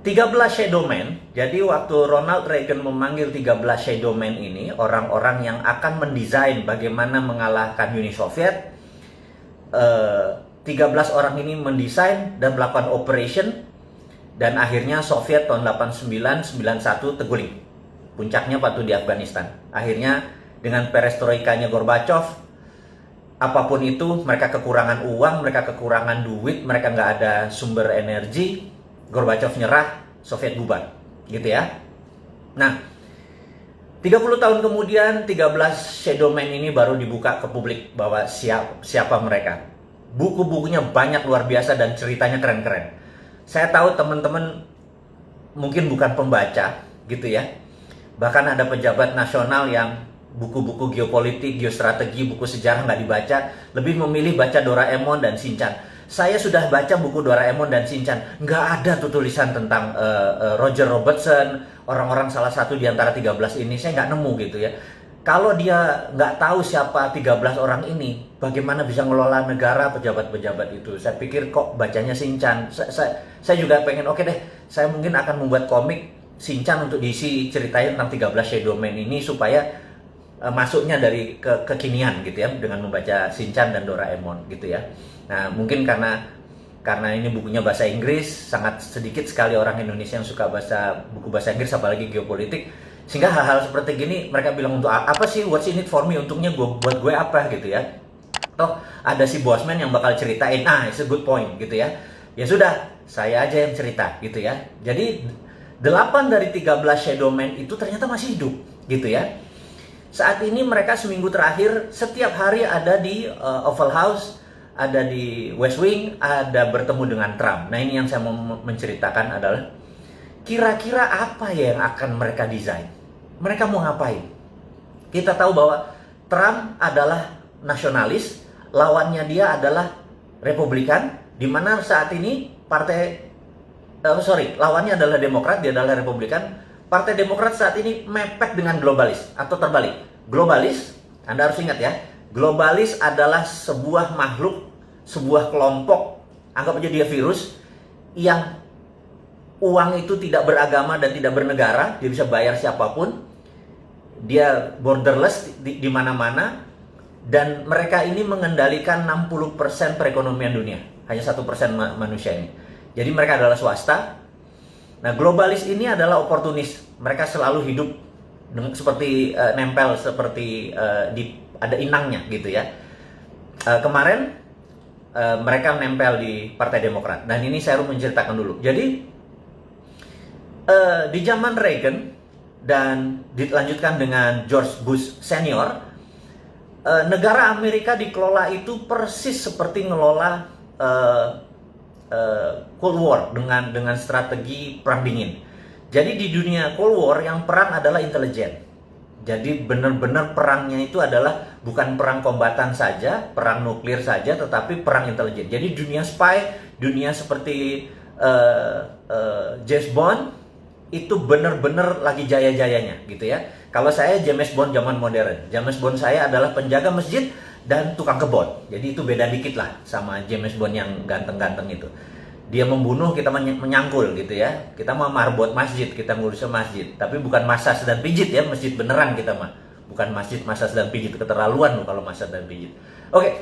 13 shadow men. Jadi waktu Ronald Reagan memanggil 13 shadow men ini, orang-orang yang akan mendesain bagaimana mengalahkan Uni Soviet, 13 orang ini mendesain dan melakukan operation, dan akhirnya Soviet tahun 89-91 terguling. Puncaknya waktu di Afghanistan. Akhirnya dengan perestroikanya Gorbachev, apapun itu, mereka kekurangan uang, mereka kekurangan duit, mereka nggak ada sumber energi, Gorbachev nyerah, Soviet bubar, gitu ya. Nah, 30 tahun kemudian 13 shadow men ini baru dibuka ke publik bahwa siapa mereka. Buku-bukunya banyak luar biasa dan ceritanya keren-keren. Saya tahu teman-teman mungkin bukan pembaca, gitu ya. Bahkan ada pejabat nasional yang buku-buku geopolitik, geostrategi, buku sejarah nggak dibaca, lebih memilih baca Doraemon dan Shinchan. Saya sudah baca buku Doraemon dan Shinchan, nggak ada tuh tulisan tentang Roger Robertson, orang-orang salah satu di antara 13 ini, saya nggak nemu gitu ya. Kalau dia nggak tahu siapa 13 orang ini, bagaimana bisa ngelola negara pejabat-pejabat itu? Saya pikir kok bacanya Shinchan. Saya juga pengen, oke deh, saya mungkin akan membuat komik Shinchan untuk diisi ceritain tentang 13 shadow men ini supaya masuknya dari kekinian gitu ya, dengan membaca Shinchan dan Doraemon gitu ya. Nah, mungkin karena ini bukunya bahasa Inggris, sangat sedikit sekali orang Indonesia yang suka buku bahasa Inggris, apalagi geopolitik, sehingga hal-hal seperti gini mereka bilang, untuk apa sih, what's in it for me, untungnya buat gue apa gitu ya. Toh ada si Bosman yang bakal ceritain, it's a good point gitu ya. Ya sudah, saya aja yang cerita gitu ya. Jadi 8 dari 13 shadow men itu ternyata masih hidup gitu ya. Saat ini mereka seminggu terakhir setiap hari ada di Oval House, ada di West Wing, ada bertemu dengan Trump. Nah, ini yang saya mau menceritakan adalah kira-kira apa ya yang akan mereka desain. Mereka mau ngapain? Kita tahu bahwa Trump adalah nasionalis, lawannya dia adalah Republikan, di mana saat ini lawannya adalah Demokrat, dia adalah Republikan. Partai Demokrat saat ini mepet dengan globalis, atau terbalik. Globalis, Anda harus ingat ya, globalis adalah sebuah makhluk, sebuah kelompok, anggap aja dia virus, yang uang itu tidak beragama dan tidak bernegara, dia bisa bayar siapapun, dia borderless di mana-mana, dan mereka ini mengendalikan 60% perekonomian dunia, hanya 1% manusia ini. Jadi mereka adalah swasta. Nah, globalis ini adalah oportunis. Mereka selalu hidup seperti nempel, seperti ada inangnya gitu ya. Kemarin mereka nempel di Partai Demokrat. Dan ini saya harus menceritakan dulu. Jadi di zaman Reagan dan dilanjutkan dengan George Bush senior, negara Amerika dikelola itu persis seperti ngelola Cold War dengan strategi perang dingin. Jadi di dunia Cold War yang perang adalah intelijen. Jadi benar-benar perangnya itu adalah bukan perang kombatan saja, perang nuklir saja, tetapi perang intelijen. Jadi dunia spy, dunia seperti James Bond itu benar-benar lagi jaya-jayanya gitu ya. Kalau saya James Bond zaman modern, James Bond saya adalah penjaga masjid dan tukang kebon. Jadi itu beda dikit lah sama James Bond yang ganteng-ganteng itu. Dia membunuh, kita menyangkul gitu ya. Kita mau marbot masjid, kita ngurusnya masjid. Tapi bukan massas dan pijit ya, masjid beneran kita mah. Bukan masjid massas dan pijit, keterlaluan loh kalau massas dan pijit. Oke.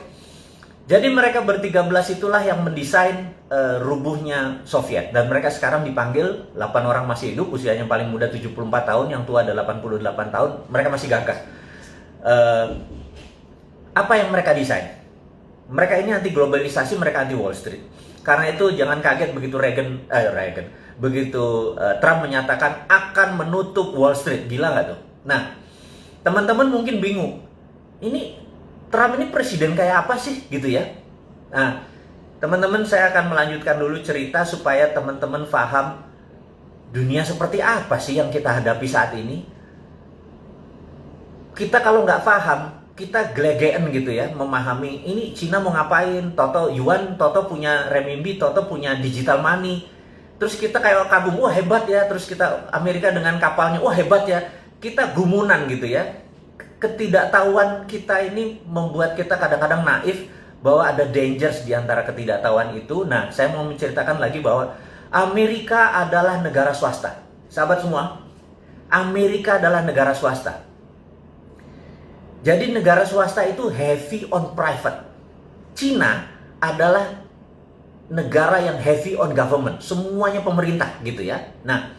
Jadi mereka ber-13 itulah yang mendesain rubuhnya Soviet. Dan mereka sekarang dipanggil, 8 orang masih hidup, usianya paling muda 74 tahun, yang tua ada 88 tahun, mereka masih gagah. Apa yang mereka desain? Mereka ini anti globalisasi, mereka anti Wall Street. Karena itu jangan kaget begitu Trump menyatakan akan menutup Wall Street. Gila nggak tuh? Nah, teman-teman mungkin bingung. Ini Trump ini presiden kayak apa sih gitu ya? Nah, teman-teman, saya akan melanjutkan dulu cerita supaya teman-teman paham dunia seperti apa sih yang kita hadapi saat ini. Kita kalau nggak paham, kita gelegean gitu ya, memahami ini Cina mau ngapain, Toto Yuan, Toto punya renminbi, Toto punya digital money. Terus kita kayak kagum, wah hebat ya. Terus kita Amerika dengan kapalnya, wah hebat ya. Kita gumunan gitu ya. Ketidaktahuan kita ini membuat kita kadang-kadang naif bahwa ada dangers di antara ketidaktahuan itu. Nah, saya mau menceritakan lagi bahwa Amerika adalah negara swasta. Sahabat semua, Amerika adalah negara swasta. Jadi negara swasta itu heavy on private. Cina adalah negara yang heavy on government. Semuanya pemerintah gitu ya. Nah,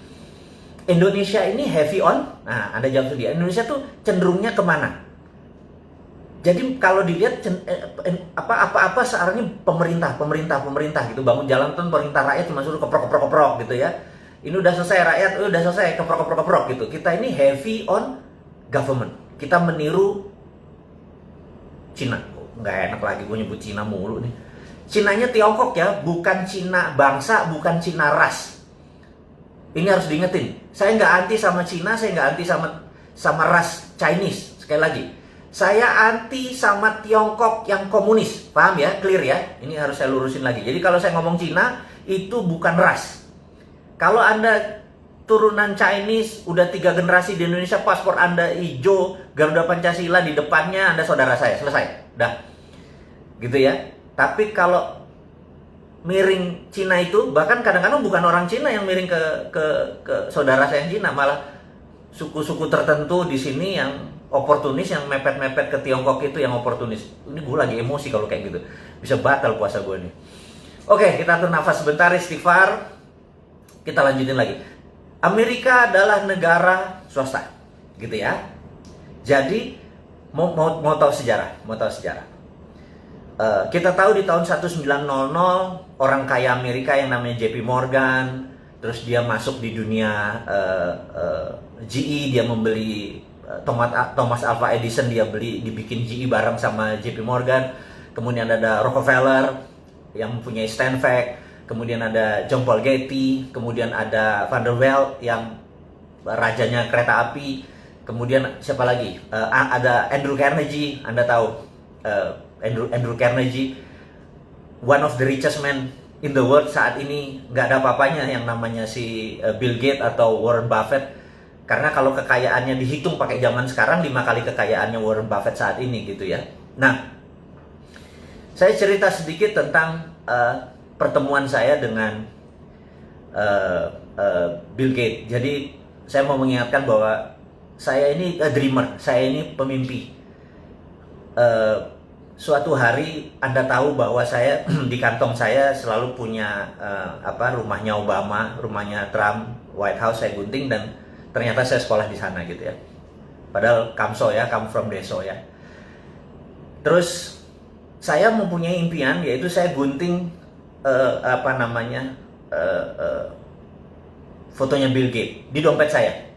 Indonesia ini heavy on, nah Anda jawab sendiri, Indonesia tuh cenderungnya kemana? Jadi kalau dilihat apa-apa searahnya pemerintah gitu, bangun jalan tuh pemerintah, rakyat cuma suruh keprok gitu ya. Ini udah selesai rakyat, udah selesai keprok gitu. Kita ini heavy on government. Kita meniru Cina. Nggak enak lagi gue nyebut Cina mulu nih. Cinanya Tiongkok ya, bukan Cina bangsa, bukan Cina ras. Ini harus diingetin. Saya nggak anti sama Cina, saya nggak anti sama ras Chinese. Sekali lagi, saya anti sama Tiongkok yang komunis. Paham ya? Clear ya? Ini harus saya lurusin lagi. Jadi kalau saya ngomong Cina, itu bukan ras. Kalau Anda turunan Chinese, udah 3 generasi di Indonesia, paspor Anda hijau, Garuda Pancasila di depannya, Anda saudara saya. Selesai. Dah. Gitu ya. Tapi kalau miring Cina itu, bahkan kadang-kadang bukan orang Cina yang miring ke saudara saya yang Cina, malah suku-suku tertentu di sini yang oportunis, yang mepet-mepet ke Tiongkok itu yang oportunis. Ini gue lagi emosi kalau kayak gitu. Bisa batal puasa gue nih. Oke, kita atur nafas sebentar, istighfar. Kita lanjutin lagi. Amerika adalah negara swasta, gitu ya. Jadi mau tahu sejarah, kita tahu di tahun 1900 orang kaya Amerika yang namanya JP Morgan, terus dia masuk di dunia GE, dia membeli Thomas Alva Edison, dia dibikin GE bareng sama JP Morgan. Kemudian ada Rockefeller yang mempunyai Stanford, kemudian ada John Paul Getty, kemudian ada Vanderbilt yang rajanya kereta api, kemudian siapa lagi? Ada Andrew Carnegie, Anda tahu Andrew Carnegie, one of the richest man in the world saat ini. Nggak ada apa-apanya yang namanya si Bill Gates atau Warren Buffett, karena kalau kekayaannya dihitung pakai zaman sekarang 5 kali kekayaannya Warren Buffett saat ini gitu ya. Nah, saya cerita sedikit tentang pertemuan saya dengan Bill Gates. Jadi saya mau mengingatkan bahwa saya ini dreamer, saya ini pemimpi. Suatu hari Anda tahu bahwa saya di kantong saya selalu punya rumahnya Obama, rumahnya Trump, White House saya gunting, dan ternyata saya sekolah di sana gitu ya. Padahal kamso ya, come from deso ya. Terus saya mempunyai impian, yaitu saya gunting fotonya Bill Gates di dompet saya.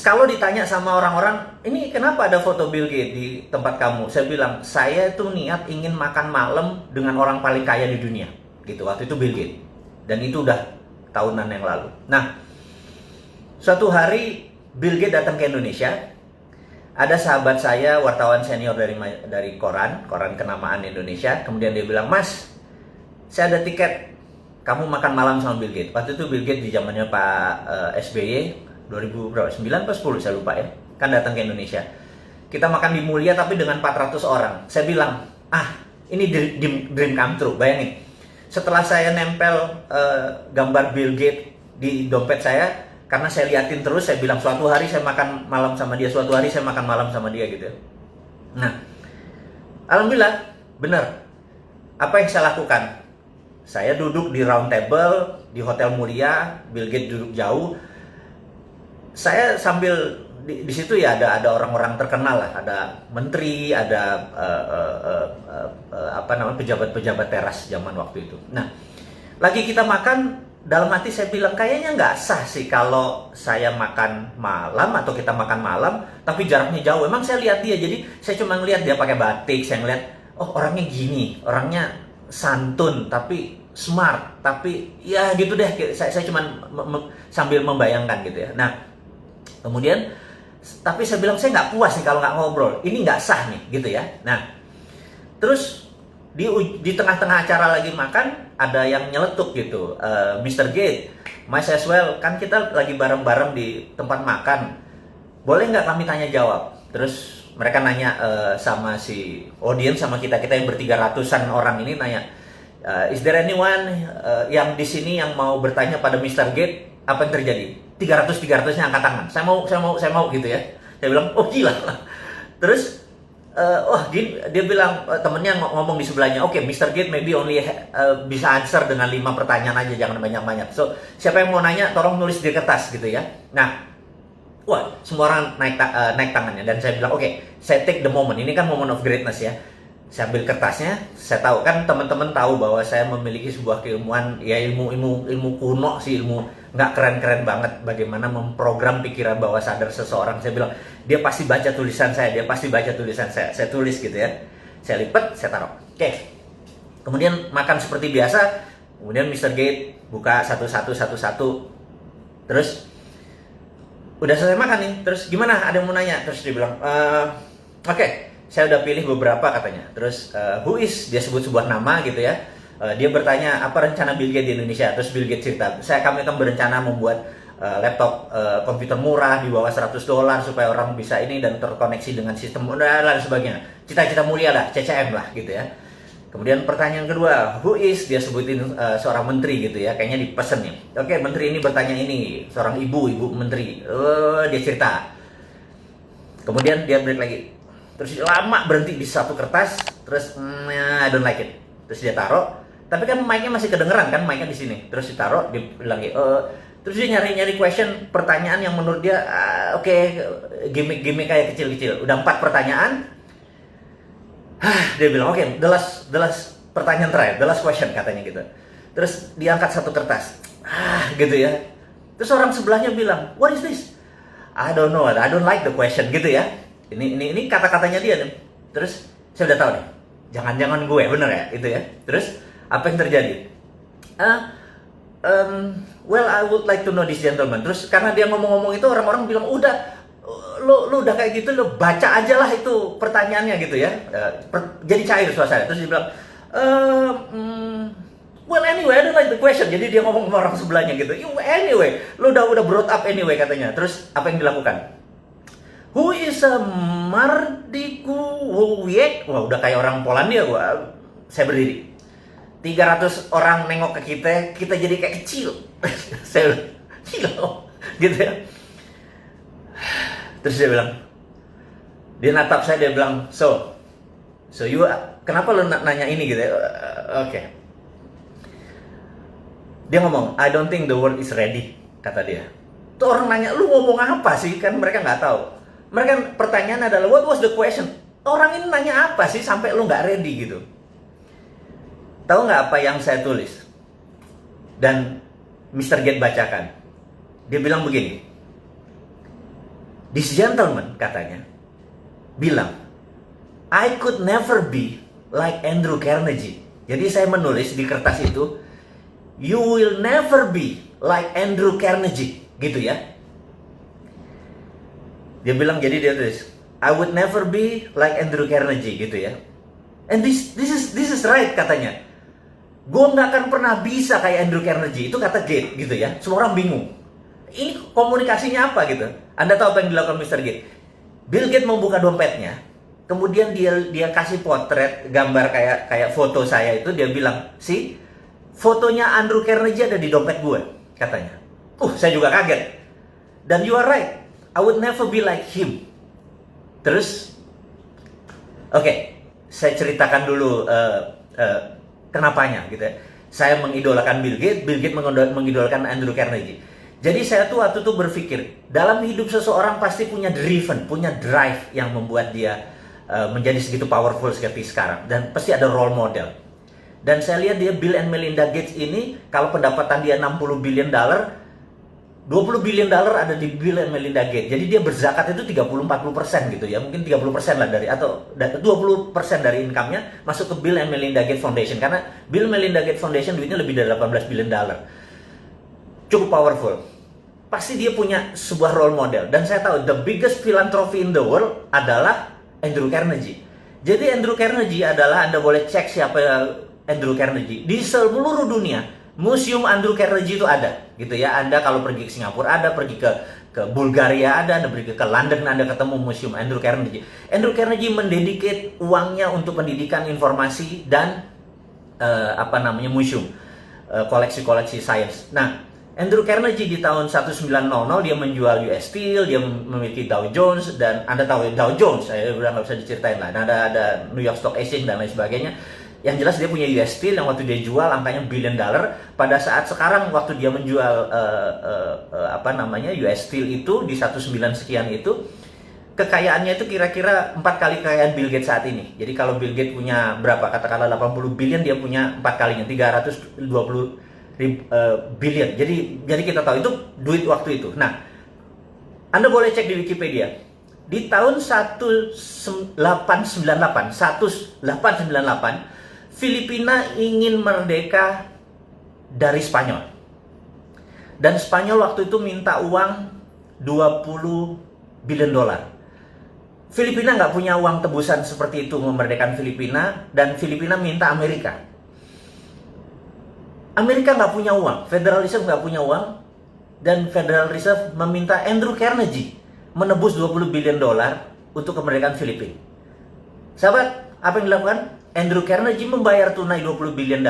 Kalau ditanya sama orang-orang, ini kenapa ada foto Bill Gates di tempat kamu? Saya bilang, saya itu niat ingin makan malam dengan orang paling kaya di dunia. Gitu, waktu itu Bill Gates. Dan itu udah tahunan yang lalu. Nah, suatu hari Bill Gates datang ke Indonesia. Ada sahabat saya, wartawan senior dari koran kenamaan Indonesia. Kemudian dia bilang, Mas, saya ada tiket, kamu makan malam sama Bill Gates. Waktu itu Bill Gates di zamannya Pak SBY, 2009 atau 10 saya lupa ya, kan datang ke Indonesia. Kita makan di Mulia tapi dengan 400 orang. Saya bilang, ini dream come true. Bayangin, setelah saya nempel gambar Bill Gates di dompet saya, karena saya liatin terus, saya bilang suatu hari saya makan malam sama dia, suatu hari saya makan malam sama dia gitu. Nah, alhamdulillah benar. Apa yang saya lakukan? Saya duduk di round table di Hotel Mulia, Bill Gates duduk jauh. Saya sambil di situ ya ada orang-orang terkenal lah, ada menteri, ada pejabat-pejabat teras zaman waktu itu. Nah, lagi kita makan, dalam hati saya bilang kayaknya nggak sah sih kalau saya makan malam atau kita makan malam tapi jaraknya jauh. Emang saya lihat dia, jadi saya cuma ngeliat dia pakai batik, saya ngeliat oh orangnya gini, orangnya santun tapi smart, tapi ya gitu deh. Saya cuma sambil membayangkan gitu ya. Nah, kemudian tapi saya bilang saya nggak puas nih kalau nggak ngobrol, ini nggak sah nih gitu ya. Nah, terus di tengah-tengah acara lagi makan ada yang nyeletuk gitu, Mr. Gates, might as well, kan kita lagi bareng-bareng di tempat makan, boleh nggak kami tanya jawab? Terus mereka nanya sama si audiens, sama kita yang ber-300-an orang ini nanya, Is there anyone yang di sini yang mau bertanya pada Mr. Gates apa yang terjadi? 300-300-nya angkat tangan. Saya mau gitu ya. Saya bilang, oh gila. Terus, dia bilang, temennya ngomong di sebelahnya, oke, Mr. Gates maybe only bisa answer dengan 5 pertanyaan aja, jangan banyak-banyak. So, siapa yang mau nanya, tolong nulis di kertas gitu ya. Nah, wah, semua orang naik tangannya. Dan saya bilang, oke, saya take the moment. Ini kan moment of greatness ya. Saya ambil kertasnya, saya tahu kan teman-teman tahu bahwa saya memiliki sebuah keilmuan, ya ilmu kuno sih, ilmu nggak keren-keren banget bagaimana memprogram pikiran bawah sadar seseorang. Saya bilang, dia pasti baca tulisan saya, dia pasti baca tulisan saya. Saya tulis gitu ya, saya lipat, saya taruh. Oke, kemudian makan seperti biasa. Kemudian Mr. Gates buka satu-satu, terus udah selesai makan nih, terus gimana? Ada yang mau nanya? Terus dia bilang, oke. Saya udah pilih beberapa katanya. Terus who is, dia sebut sebuah nama gitu ya. Dia bertanya apa rencana Bill Gates di Indonesia. Terus Bill Gates cerita, kami akan berencana membuat laptop komputer murah di bawah $100 supaya orang bisa ini dan terkoneksi dengan sistem dan sebagainya. Cita-cita mulia lah, CCM lah gitu ya. Kemudian pertanyaan kedua, who is, dia sebutin seorang menteri gitu ya. Kayaknya dipesen nih. Oke, menteri ini bertanya ini, seorang ibu menteri. Dia cerita. Kemudian dia break lagi. Terus lama berhenti di satu kertas, terus I don't like it. Terus dia taruh, tapi kan mic-nya masih kedengeran kan, mic-nya di sini. Terus ditaruh, dia bilang terus dia nyari question, pertanyaan yang menurut dia oke, gimmick kayak kecil-kecil. Udah 4 pertanyaan. Dia bilang oke, the last pertanyaan terakhir, the last question katanya gitu. Terus diangkat satu kertas. Gitu ya. Terus orang sebelahnya bilang, what is this? I don't know, I don't like the question gitu ya. Ini kata-katanya dia nih. Terus saya udah tahu nih. Jangan-jangan gue, bener ya itu ya. Terus apa yang terjadi? Well, I would like to know this gentleman. Terus karena dia ngomong-ngomong itu orang-orang bilang udah lu udah kayak gitu, lu baca aja lah itu pertanyaannya gitu ya. Jadi cair suasana. Terus dia bilang well anyway, I don't like the question. Jadi dia ngomong sama orang sebelahnya gitu. Anyway, lu udah brought up anyway katanya. Terus apa yang dilakukan? Who is a Mardikuwiek? Wah, udah kayak orang Polandia gua. Saya berdiri. 300 orang nengok ke kita jadi kayak kecil. Saya gila, gitu ya. Terus dia bilang, dia natap saya, dia bilang, so you, kenapa lu nanya ini gitu ya? Oke. Dia ngomong, I don't think the world is ready, kata dia. Tuh orang nanya, lu ngomong apa sih? Kan mereka nggak tahu. Mereka pertanyaan adalah, what was the question? Orang ini nanya apa sih sampai lu nggak ready gitu? Tahu nggak apa yang saya tulis? Dan Mr. Gates bacakan. Dia bilang begini. This gentleman, katanya, bilang, I could never be like Andrew Carnegie. Jadi saya menulis di kertas itu, you will never be like Andrew Carnegie. Gitu ya. Dia bilang, jadi dia tulis, I would never be like Andrew Carnegie gitu ya. And this is right katanya. Gue nggak akan pernah bisa kayak Andrew Carnegie, itu kata Gates gitu ya. Semua orang bingung. Ini komunikasinya apa gitu? Anda tahu apa yang dilakukan Mr. Gates? Bill Gates membuka dompetnya, kemudian dia kasih potret gambar kayak foto saya itu, dia bilang, "See, fotonya Andrew Carnegie ada di dompet gue," katanya. Saya juga kaget. Dan you are right. I would never be like him. Terus, oke, saya ceritakan dulu kenapanya gitu ya. Saya mengidolakan Bill Gates mengidolakan Andrew Carnegie. Jadi saya tuh waktu itu berpikir, dalam hidup seseorang pasti punya punya drive yang membuat dia menjadi segitu powerful seperti sekarang. Dan pasti ada role model. Dan saya lihat dia, Bill and Melinda Gates ini, kalau pendapatan dia $60 billion, $20 billion ada di Bill and Melinda Gates. Jadi dia berzakat itu 30-40% gitu ya. Mungkin 30% lah atau 20% dari income-nya masuk ke Bill and Melinda Gates Foundation. Karena Bill Melinda Gates Foundation duitnya lebih dari $18 billion. Cukup powerful. Pasti dia punya sebuah role model. Dan saya tahu the biggest philanthropy in the world adalah Andrew Carnegie. Jadi Andrew Carnegie adalah, Anda boleh cek siapa Andrew Carnegie. Di seluruh dunia Museum Andrew Carnegie itu ada, gitu ya. Anda kalau pergi ke Singapura ada, pergi ke Bulgaria ada, Anda pergi ke London Anda ketemu Museum Andrew Carnegie. Andrew Carnegie mendedicate uangnya untuk pendidikan, informasi, dan museum, koleksi-koleksi sains. Nah, Andrew Carnegie di tahun 1900 dia menjual US Steel, dia memiliki Dow Jones, dan Anda tahu Dow Jones, saya udah nggak bisa diceritain lah. Dan ada New York Stock Exchange dan lain sebagainya. Yang jelas dia punya US Steel yang waktu dia jual angkanya $1 billion. Pada saat sekarang waktu dia menjual US Steel itu di 19 sekian itu, kekayaannya itu kira-kira 4 kali kekayaan Bill Gates saat ini. Jadi kalau Bill Gates punya berapa, katakanlah 80 billion, dia punya 4 kalinya, 320 billion. Jadi kita tahu itu duit waktu itu. Nah, Anda boleh cek di Wikipedia. Di tahun 1898, Filipina ingin merdeka dari Spanyol. Dan Spanyol waktu itu minta uang $20 billion. Filipina nggak punya uang tebusan seperti itu memerdekakan Filipina, dan Filipina minta Amerika. Amerika nggak punya uang, Federal Reserve nggak punya uang, dan Federal Reserve meminta Andrew Carnegie menebus $20 billion untuk kemerdekaan Filipina. Sahabat, apa yang dilakukan? Andrew Carnegie membayar tunai $20 billion,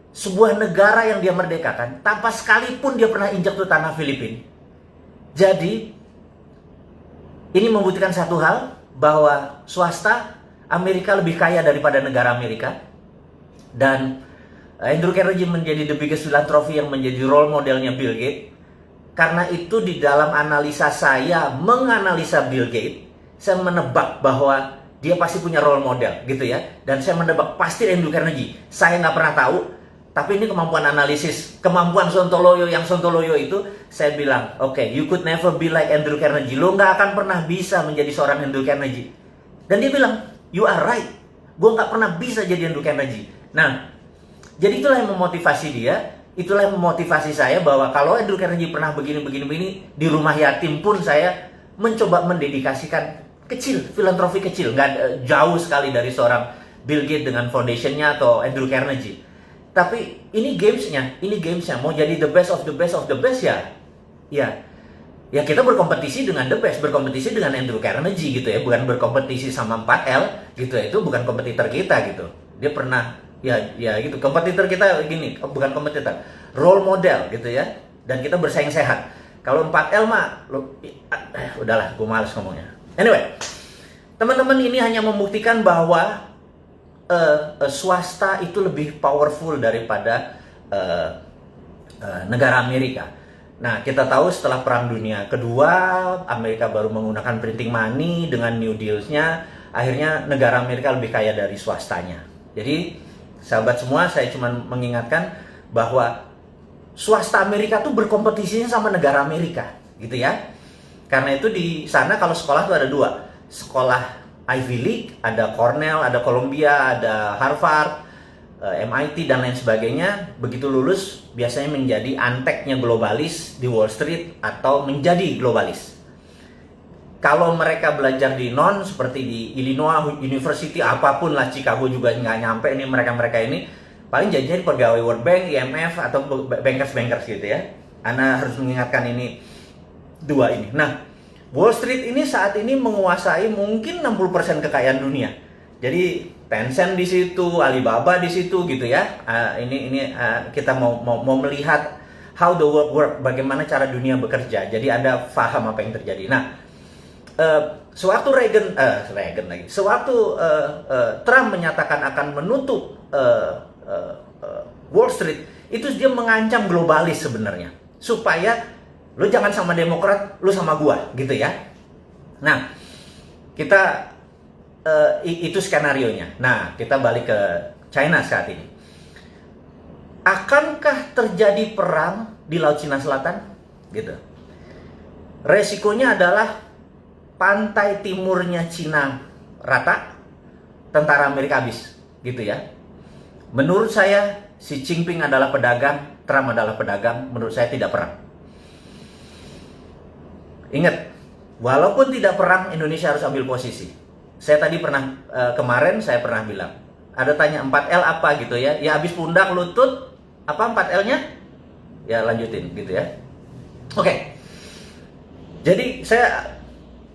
sebuah negara yang dia merdekakan, tanpa sekalipun dia pernah injak tuh tanah Filipina. Jadi, ini membuktikan satu hal, bahwa swasta Amerika lebih kaya daripada negara Amerika. Dan Andrew Carnegie menjadi the biggest philanthropy yang menjadi role modelnya Bill Gates. Karena itu di dalam analisa saya, menganalisa Bill Gates, saya menebak bahwa dia pasti punya role model gitu ya. Dan saya menebak pasti Andrew Carnegie. Saya nggak pernah tahu, tapi ini kemampuan analisis, kemampuan Sontoloyo. Yang Sontoloyo itu, saya bilang, oke, you could never be like Andrew Carnegie. Lo nggak akan pernah bisa menjadi seorang Andrew Carnegie. Dan dia bilang, you are right. Gue nggak pernah bisa jadi Andrew Carnegie. Nah, jadi itulah yang memotivasi dia. Itulah yang memotivasi saya bahwa kalau Andrew Carnegie pernah begini, di rumah yatim pun saya mencoba mendedikasikan kecil, filantropi kecil. Nggak jauh sekali dari seorang Bill Gates dengan foundationnya atau Andrew Carnegie. Tapi ini gamesnya. Mau jadi the best of the best of the best ya kita berkompetisi dengan the best, berkompetisi dengan Andrew Carnegie gitu ya, bukan berkompetisi sama 4L gitu ya, itu bukan kompetitor kita gitu. Dia pernah ya gitu, kompetitor kita gini, bukan kompetitor, role model gitu ya, dan kita bersaing sehat. Kalau 4L mah udahlah, gue males ngomongnya. Anyway, teman-teman, ini hanya membuktikan bahwa swasta itu lebih powerful daripada negara Amerika. Nah, kita tahu setelah Perang Dunia Kedua, Amerika baru menggunakan printing money dengan New Deal-nya, akhirnya negara Amerika lebih kaya dari swastanya. Jadi, sahabat semua, saya cuma mengingatkan bahwa swasta Amerika tuh berkompetisinya sama negara Amerika, gitu ya. Karena itu di sana kalau sekolah tuh ada 2. Sekolah Ivy League, ada Cornell, ada Columbia, ada Harvard, MIT, dan lain sebagainya. Begitu lulus, biasanya menjadi anteknya globalis di Wall Street atau menjadi globalis. Kalau mereka belajar di seperti di Illinois University, apapun lah, Chicago juga nggak nyampe nih mereka-mereka ini. Paling jadi pegawai World Bank, IMF, atau bankers-bankers gitu ya. Anda harus mengingatkan ini 2 ini. Nah, Wall Street ini saat ini menguasai mungkin 60% kekayaan dunia. Jadi Tencent di situ, Alibaba di situ gitu ya. Ini kita mau melihat how the world work, bagaimana cara dunia bekerja. Jadi Anda paham apa yang terjadi. Nah, sewaktu Trump menyatakan akan menutup Wall Street, itu dia mengancam globalis sebenarnya, supaya lu jangan sama Demokrat, lu sama gua gitu ya. Nah, kita itu skenarionya. Nah, kita balik ke China saat ini. Akankah terjadi perang di Laut Cina Selatan? Gitu. Resikonya adalah pantai timurnya Cina rata, tentara Amerika habis, gitu ya. Menurut saya, Xi Jinping adalah pedagang, Trump adalah pedagang. Menurut saya tidak perang. Ingat, walaupun tidak perang, Indonesia harus ambil posisi. Saya tadi kemarin saya pernah bilang, ada tanya 4L apa gitu ya. Ya habis pundak, lutut, apa 4L-nya? Ya lanjutin gitu ya. Oke. Jadi saya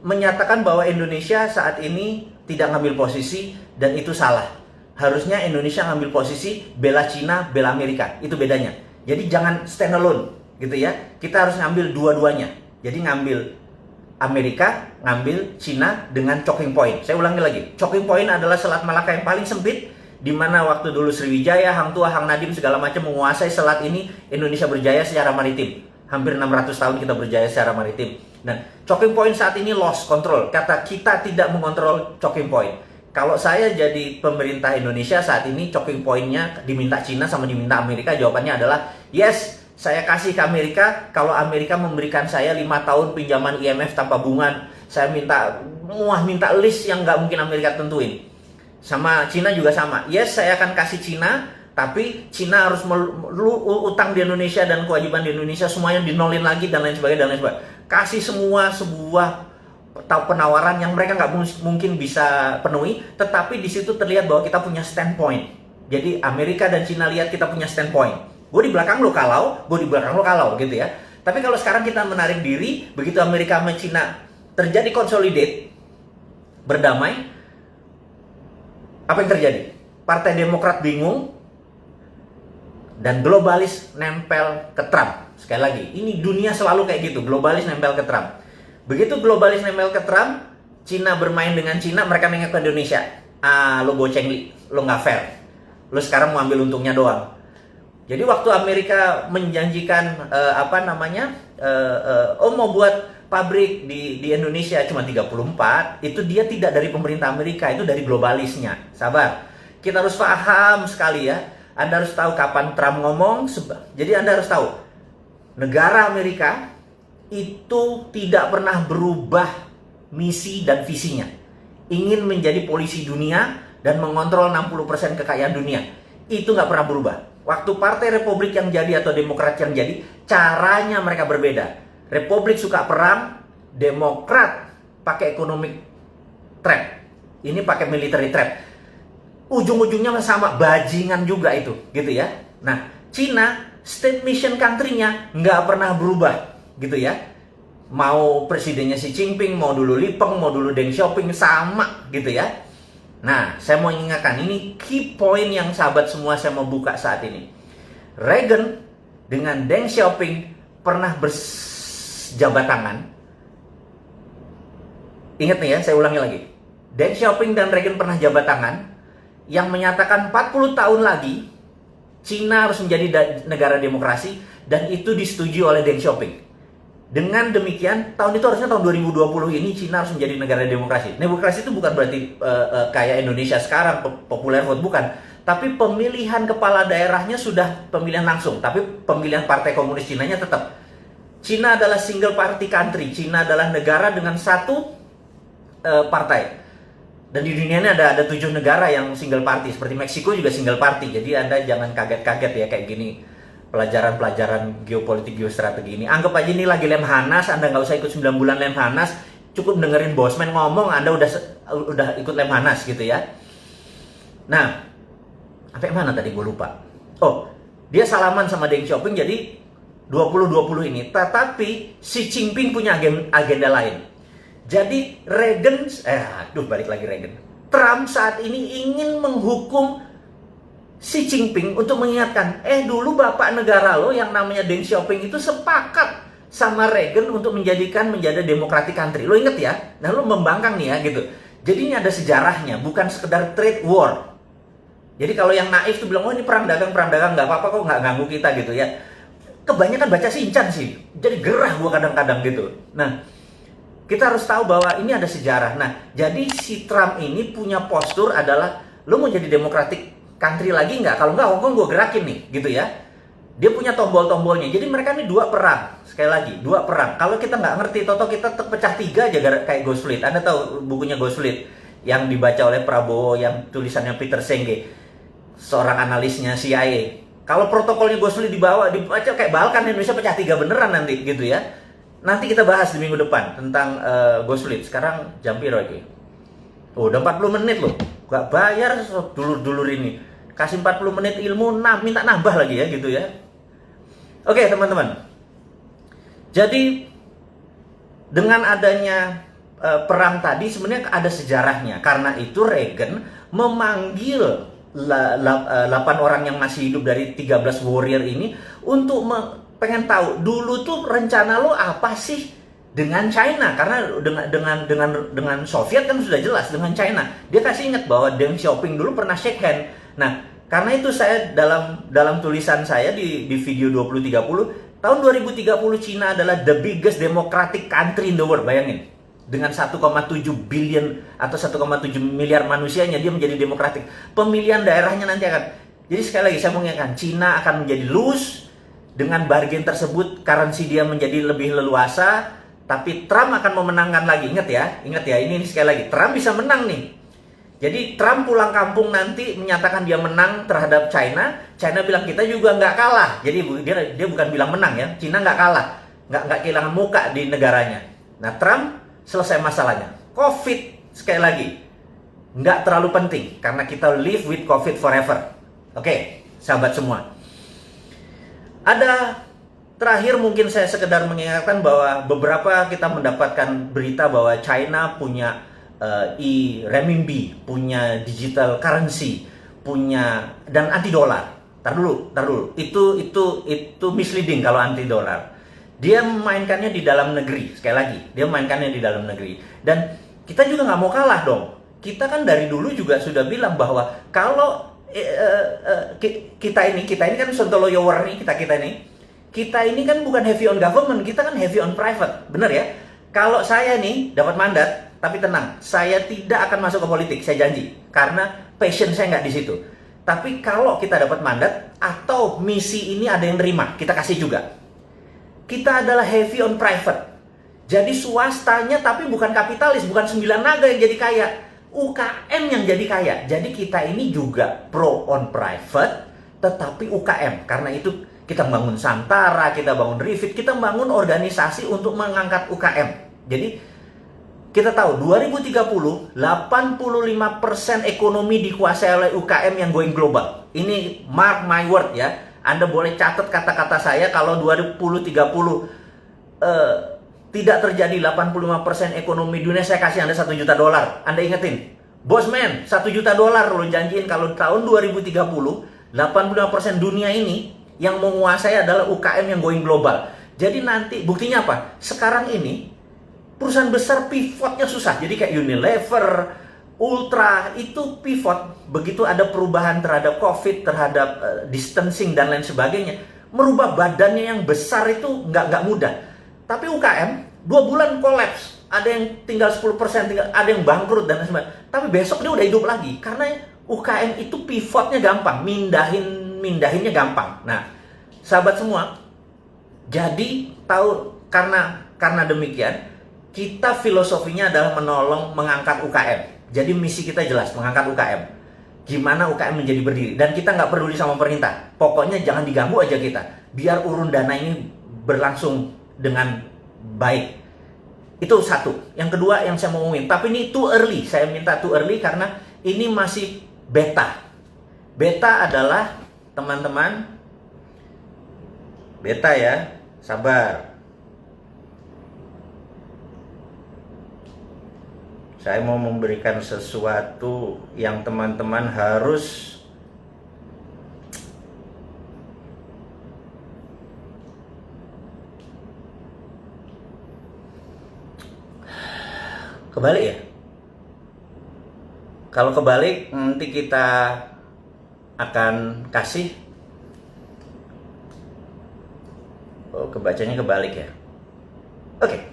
menyatakan bahwa Indonesia saat ini tidak ngambil posisi, dan itu salah. harusnya Indonesia ngambil posisi bela Cina, bela Amerika. Itu bedanya. Jadi jangan stand alone gitu ya. Kita harus ngambil dua-duanya. Jadi ngambil Amerika, ngambil Cina dengan choking point. Saya ulangi lagi. Choking point adalah Selat Malaka yang paling sempit, di mana waktu dulu Sriwijaya, Hang Tuah, Hang Nadim segala macam menguasai selat ini, Indonesia berjaya secara maritim. Hampir 600 tahun kita berjaya secara maritim. Dan choking point saat ini lost control. Kata kita tidak mengontrol choking point. Kalau saya jadi pemerintah Indonesia saat ini, choking point-nya diminta Cina sama diminta Amerika, jawabannya adalah yes, saya kasih ke Amerika. Kalau Amerika memberikan saya 5 tahun pinjaman IMF tanpa bunga, saya minta list yang nggak mungkin Amerika tentuin. Sama Cina juga sama. Yes, saya akan kasih Cina, tapi Cina harus utang di Indonesia dan kewajiban di Indonesia semuanya dinolin lagi dan lain sebagainya dan lain sebagainya. Kasih semua sebuah penawaran yang mereka nggak mungkin bisa penuhi, tetapi di situ terlihat bahwa kita punya standpoint. Jadi Amerika dan Cina lihat kita punya standpoint. Gue di belakang lo kalau, gue di belakang lo kalau, gitu ya. Tapi kalau sekarang kita menarik diri, begitu Amerika sama Cina terjadi consolidate, berdamai, apa yang terjadi? Partai Demokrat bingung, dan globalis nempel ke Trump. Sekali lagi, ini dunia selalu kayak gitu, globalis nempel ke Trump. Begitu globalis nempel ke Trump, Cina bermain dengan Cina, mereka nengok ke Indonesia. Lo goceng li, lo nggak fair. Lo sekarang mau ambil untungnya doang. Jadi waktu Amerika menjanjikan mau buat pabrik di Indonesia cuma 34, itu dia tidak dari pemerintah Amerika, itu dari globalisnya. Sabar, kita harus paham sekali ya. Anda harus tahu kapan Trump ngomong. Jadi Anda harus tahu, negara Amerika itu tidak pernah berubah misi dan visinya. Ingin menjadi polisi dunia dan mengontrol 60% kekayaan dunia. Itu nggak pernah berubah. Waktu Partai Republik yang jadi atau Demokrat yang jadi, caranya mereka berbeda. Republik suka perang, Demokrat pakai economic trap. Ini pakai military trap. Ujung-ujungnya sama, bajingan juga itu, gitu ya. Nah, Cina, state mission country-nya nggak pernah berubah, gitu ya. Mau presidennya Xi Jinping, mau dulu Li Peng, mau dulu Deng Xiaoping, sama, gitu ya. Nah, saya mau ingatkan, ini key point yang sahabat semua saya mau buka saat ini. Reagan dengan Deng Xiaoping pernah berjabat tangan. Ingat nih ya, saya ulangi lagi. Deng Xiaoping dan Reagan pernah jabat tangan, yang menyatakan 40 tahun lagi Cina harus menjadi negara demokrasi, dan itu disetujui oleh Deng Xiaoping. Dengan demikian, tahun itu harusnya tahun 2020 ini Cina harus menjadi negara demokrasi. Demokrasi itu bukan berarti kayak Indonesia sekarang, populer vote, bukan. Tapi pemilihan kepala daerahnya sudah pemilihan langsung, tapi pemilihan partai komunis Cinanya tetap. Cina adalah single party country. Cina adalah negara dengan satu partai. Dan di dunia ini ada 7 negara yang single party. Seperti Meksiko juga single party. Jadi Anda jangan kaget-kaget ya kayak gini. Pelajaran-pelajaran geopolitik, geostrategi ini. Anggap aja ini lagi Lemhanas. Anda nggak usah ikut 9 bulan Lemhanas. Cukup dengerin Bosman ngomong, Anda udah ikut Lemhanas gitu ya. Nah, sampai mana tadi gue lupa. Oh, dia salaman sama Deng Xiaoping jadi 2020 ini. Tetapi Xi Jinping punya agenda lain. Jadi Reagan, balik lagi Reagan. Trump saat ini ingin menghukum Xi Jinping untuk mengingatkan, dulu bapak negara lo yang namanya Deng Xiaoping itu sepakat sama Reagan untuk menjadi democratic country. Lo inget ya? Nah, lo membangkang nih ya gitu. Jadi ini ada sejarahnya, bukan sekedar trade war. Jadi kalau yang naif tuh bilang, ini perang dagang, nggak apa-apa kok, nggak ganggu kita gitu ya. Kebanyakan baca Shinchan sih, jadi gerah gua kadang-kadang gitu. Nah, kita harus tahu bahwa ini ada sejarah. Nah, jadi si Trump ini punya postur adalah, lo mau jadi democratic country lagi nggak? Kalau nggak, Hongkong gue gerakin nih, gitu ya. Dia punya tombol-tombolnya. Jadi mereka ini 2 perang. Sekali lagi, 2 perang. Kalau kita nggak ngerti, toto kita terpecah 3 aja kayak Ghost Fleet. Anda tahu bukunya Ghost Fleet yang dibaca oleh Prabowo, yang tulisannya Peter Senge, seorang analisnya CIA. Kalau protokolnya Ghost Fleet dibaca kayak Balkan, Indonesia pecah 3 beneran nanti, gitu ya. Nanti kita bahas di minggu depan tentang Ghost Fleet. Sekarang jam piro iki? Oh, udah 40 menit loh. Gak bayar dulur-dulur ini. Kasih 40 menit ilmu, minta nambah lagi ya gitu ya. Oke teman-teman. Jadi dengan adanya perang tadi sebenarnya ada sejarahnya. Karena itu Reagan memanggil 8 orang yang masih hidup dari 13 warrior ini untuk pengen tahu dulu tuh rencana lo apa sih dengan China, karena dengan Soviet kan sudah jelas, dengan China dia kasih ingat bahwa Deng Xiaoping dulu pernah shake hand. Nah, karena itu saya dalam tulisan saya di video 2030, tahun 2030 China adalah the biggest democratic country in the world. Bayangin, dengan 1,7 billion atau 1,7 miliar manusianya dia menjadi demokratik. Pemilihan daerahnya nanti akan, jadi sekali lagi saya mau ingatkan, China akan menjadi loose. Dengan bargain tersebut currency dia menjadi lebih leluasa, tapi Trump akan memenangkan lagi. Ingat ya, ini sekali lagi Trump bisa menang nih. Jadi Trump pulang kampung nanti menyatakan dia menang terhadap China. China bilang kita juga nggak kalah. Jadi dia bukan bilang menang ya, China nggak kalah, nggak kehilangan muka di negaranya. Nah, Trump selesai masalahnya. COVID sekali lagi nggak terlalu penting karena kita live with COVID forever. Oke, sahabat semua. Ada terakhir mungkin saya sekedar mengingatkan bahwa beberapa kita mendapatkan berita bahwa China punya renminbi, punya digital currency, punya dan anti dolar. Tar dulu. Itu misleading kalau anti dolar. Dia memainkannya di dalam negeri. Sekali lagi, dia memainkannya di dalam negeri. Dan kita juga nggak mau kalah dong. Kita kan dari dulu juga sudah bilang bahwa kalau kita ini kan Sontoloyo Warni, kita ini kan bukan heavy on government, kita kan heavy on private, bener ya? Kalau saya nih dapat mandat, tapi tenang, saya tidak akan masuk ke politik, saya janji, karena passion saya nggak di situ. Tapi kalau kita dapat mandat atau misi ini ada yang nerima, kita kasih juga. Kita adalah heavy on private, jadi swastanya tapi bukan kapitalis, bukan 9 naga yang jadi kaya. UKM yang jadi kaya. Jadi kita ini juga pro on private tetapi UKM. Karena itu kita bangun Santara, kita bangun Rifit, kita bangun organisasi untuk mengangkat UKM. Jadi kita tahu 2030 85% ekonomi dikuasai oleh UKM yang going global. Ini mark my word ya. Anda boleh catat kata-kata saya kalau 2030 tidak terjadi 85% ekonomi dunia, saya kasih Anda $1 juta. Anda ingetin, Bosman, $1 juta lo janjiin kalau tahun 2030 85% dunia ini yang menguasai adalah UKM yang going global. Jadi nanti buktinya apa? Sekarang ini perusahaan besar pivotnya susah. Jadi kayak Unilever, Ultra itu pivot begitu ada perubahan terhadap COVID, terhadap distancing dan lain sebagainya. Merubah badannya yang besar itu nggak mudah. Tapi UKM 2 bulan kolaps, ada yang tinggal 10%, ada yang bangkrut dan sebagainya. Tapi besok dia udah hidup lagi karena UKM itu pivotnya gampang, mindahinnya gampang. Nah, sahabat semua, jadi tahu karena demikian kita filosofinya adalah mengangkat UKM. Jadi misi kita jelas, mengangkat UKM. Gimana UKM menjadi berdiri dan kita nggak peduli sama pemerintah. Pokoknya jangan diganggu aja kita. Biar urun dana ini berlangsung dengan baik. Itu satu. Yang kedua yang saya mau ngomongin, tapi ini too early. Saya minta too early karena ini masih beta. Beta adalah teman-teman, beta ya, sabar. Saya mau memberikan sesuatu yang teman-teman harus kebalik ya. Kalau kebalik nanti kita akan kasih. Oh, kebacanya kebalik ya. Oke.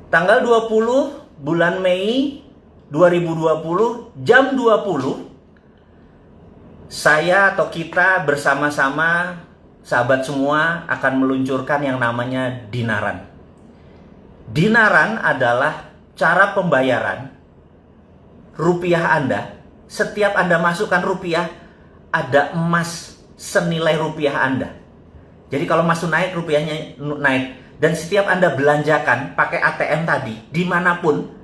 Tanggal 20 bulan Mei 2020 jam 20 saya atau kita bersama-sama sahabat semua akan meluncurkan yang namanya dinaran. Dinaran adalah cara pembayaran rupiah Anda. Setiap Anda masukkan rupiah, ada emas senilai rupiah Anda. Jadi kalau emas naik, rupiahnya naik. Dan setiap Anda belanjakan pakai ATM tadi, dimanapun,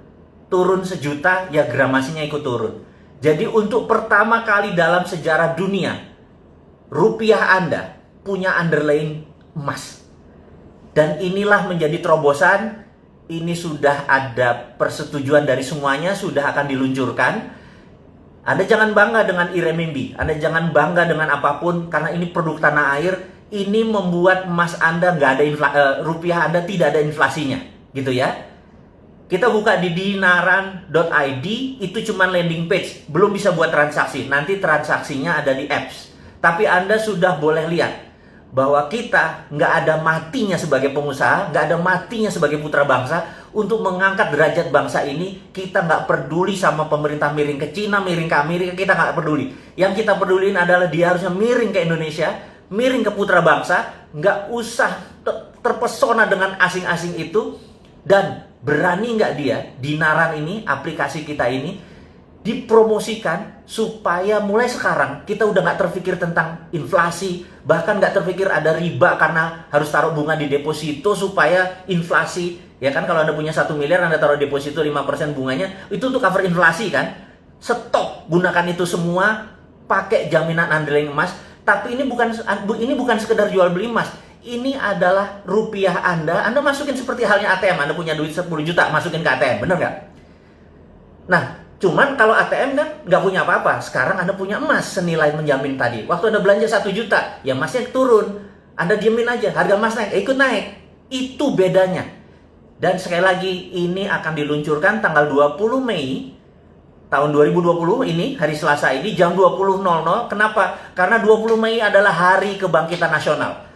turun 1 juta, ya gramasinya ikut turun. Jadi untuk pertama kali dalam sejarah dunia, rupiah Anda punya underlying emas. Dan inilah menjadi terobosan. Ini sudah ada persetujuan dari semuanya, sudah akan diluncurkan. Anda jangan bangga dengan renminbi, Anda jangan bangga dengan apapun, karena ini produk tanah air. Ini membuat emas Anda nggak ada rupiah Anda tidak ada inflasinya, gitu ya. Kita buka di dinaran.id, itu cuma landing page, belum bisa buat transaksi. Nanti transaksinya ada di apps. Tapi Anda sudah boleh lihat bahwa kita nggak ada matinya sebagai pengusaha, nggak ada matinya sebagai putra bangsa untuk mengangkat derajat bangsa ini. Kita nggak peduli sama pemerintah miring ke Cina, miring ke Amerika, kita nggak peduli. Yang kita peduliin adalah dia harusnya miring ke Indonesia, miring ke putra bangsa, nggak usah terpesona dengan asing-asing itu. Dan berani nggak dia, Dinaran ini, aplikasi kita ini, dipromosikan supaya mulai sekarang kita udah nggak terpikir tentang inflasi, bahkan nggak terpikir ada riba karena harus taruh bunga di deposito supaya inflasi. Ya kan, kalau Anda punya 1 miliar, Anda taruh deposito 5% bunganya, itu untuk cover inflasi kan. Stop, gunakan itu semua, pakai jaminan underlying emas. Tapi ini bukan sekedar jual beli emas. Ini adalah rupiah Anda masukin seperti halnya ATM. Anda punya duit 10 juta, masukin ke ATM, bener nggak? Nah, cuman kalau ATM kan nggak punya apa-apa. Sekarang Anda punya emas senilai menjamin tadi. Waktu Anda belanja 1 juta, ya emasnya turun. Anda diemin aja, harga emas naik, ikut naik. Itu bedanya. Dan sekali lagi, ini akan diluncurkan tanggal 20 Mei tahun 2020 ini, hari Selasa ini, jam 20.00. Kenapa? Karena 20 Mei adalah hari kebangkitan nasional.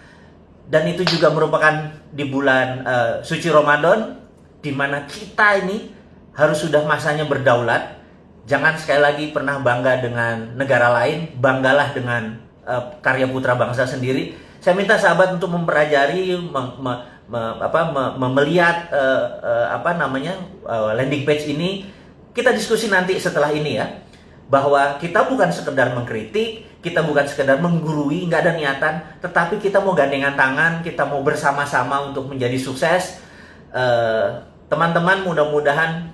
Dan itu juga merupakan di bulan suci Ramadan, di mana kita ini harus sudah masanya berdaulat. Jangan sekali lagi pernah bangga dengan negara lain, banggalah dengan karya putra bangsa sendiri. Saya minta sahabat untuk mempelajari, melihat landing page ini. Kita diskusi nanti setelah ini ya, bahwa kita bukan sekedar mengkritik, kita bukan sekedar menggurui, nggak ada niatan, tetapi kita mau gandengan tangan, kita mau bersama-sama untuk menjadi sukses. Teman-teman, mudah-mudahan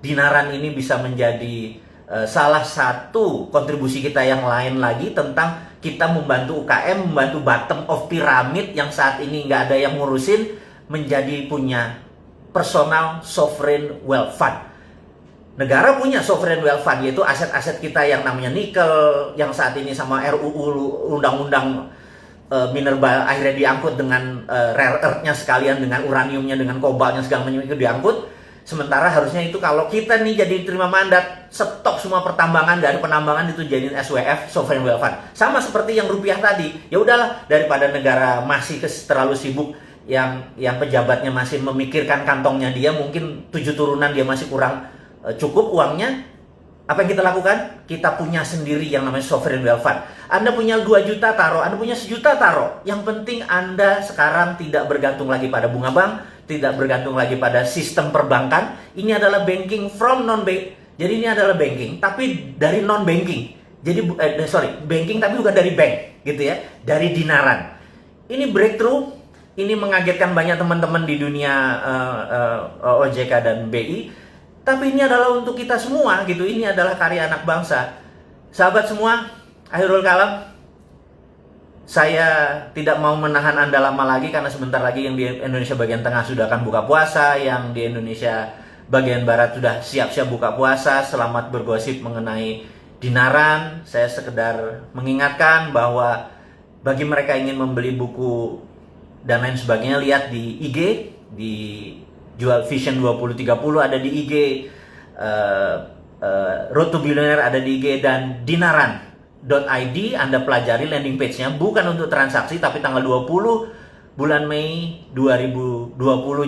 Dinaran ini bisa menjadi salah satu kontribusi kita yang lain lagi tentang kita membantu UKM, membantu bottom of pyramid yang saat ini nggak ada yang ngurusin, menjadi punya personal sovereign wealth fund. Negara punya sovereign wealth fund, yaitu aset-aset kita yang namanya nikel, yang saat ini sama RUU undang-undang mineral akhirnya diangkut dengan rare earth-nya sekalian, dengan uraniumnya, dengan kobalnya segala macam itu diangkut. Sementara harusnya itu kalau kita nih jadi terima mandat, stop semua pertambangan, dari penambangan itu jadiin SWF, sovereign wealth fund. Sama seperti yang rupiah tadi. Ya udahlah, daripada negara masih terlalu sibuk, yang pejabatnya masih memikirkan kantongnya dia, mungkin 7 turunan dia masih kurang cukup uangnya. Apa yang kita lakukan? Kita punya sendiri yang namanya sovereign wealth fund. Anda punya 2 juta taruh, Anda punya 1 juta taruh. Yang penting Anda sekarang tidak bergantung lagi pada bunga bank, tidak bergantung lagi pada sistem perbankan. Ini adalah banking from non-bank. Jadi ini adalah banking tapi dari non-banking. Jadi banking tapi bukan dari bank, gitu ya, dari Dinaran. Ini breakthrough. Ini mengagetkan banyak teman-teman di dunia OJK dan BI. Tapi ini adalah untuk kita semua, gitu. Ini adalah karya anak bangsa. Sahabat semua, akhirul kalam, saya tidak mau menahan Anda lama lagi, karena sebentar lagi yang di Indonesia bagian tengah sudah akan buka puasa, yang di Indonesia bagian barat sudah siap-siap buka puasa. Selamat bergosip mengenai Dinaran. Saya sekedar mengingatkan bahwa bagi mereka yang ingin membeli buku dan lain sebagainya, lihat di IG, di Jual Vision 2030 ada di IG, Road to Billionaire ada di IG, dan Dinaran.id Anda pelajari landing page-nya, bukan untuk transaksi, tapi tanggal 20 bulan Mei 2020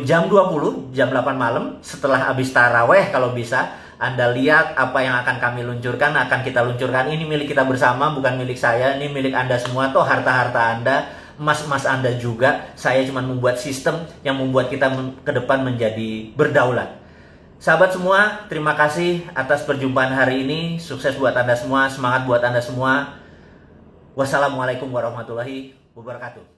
jam 8 malam setelah habis taraweh, kalau bisa Anda lihat apa yang akan kami luncurkan, akan kita luncurkan. Ini milik kita bersama, bukan milik saya, ini milik Anda semua, toh harta-harta Anda, emas-emas Anda juga. Saya cuma membuat sistem yang membuat kita ke depan menjadi berdaulat. Sahabat semua, terima kasih atas perjumpaan hari ini. Sukses buat Anda semua, semangat buat Anda semua. Wassalamualaikum warahmatullahi wabarakatuh.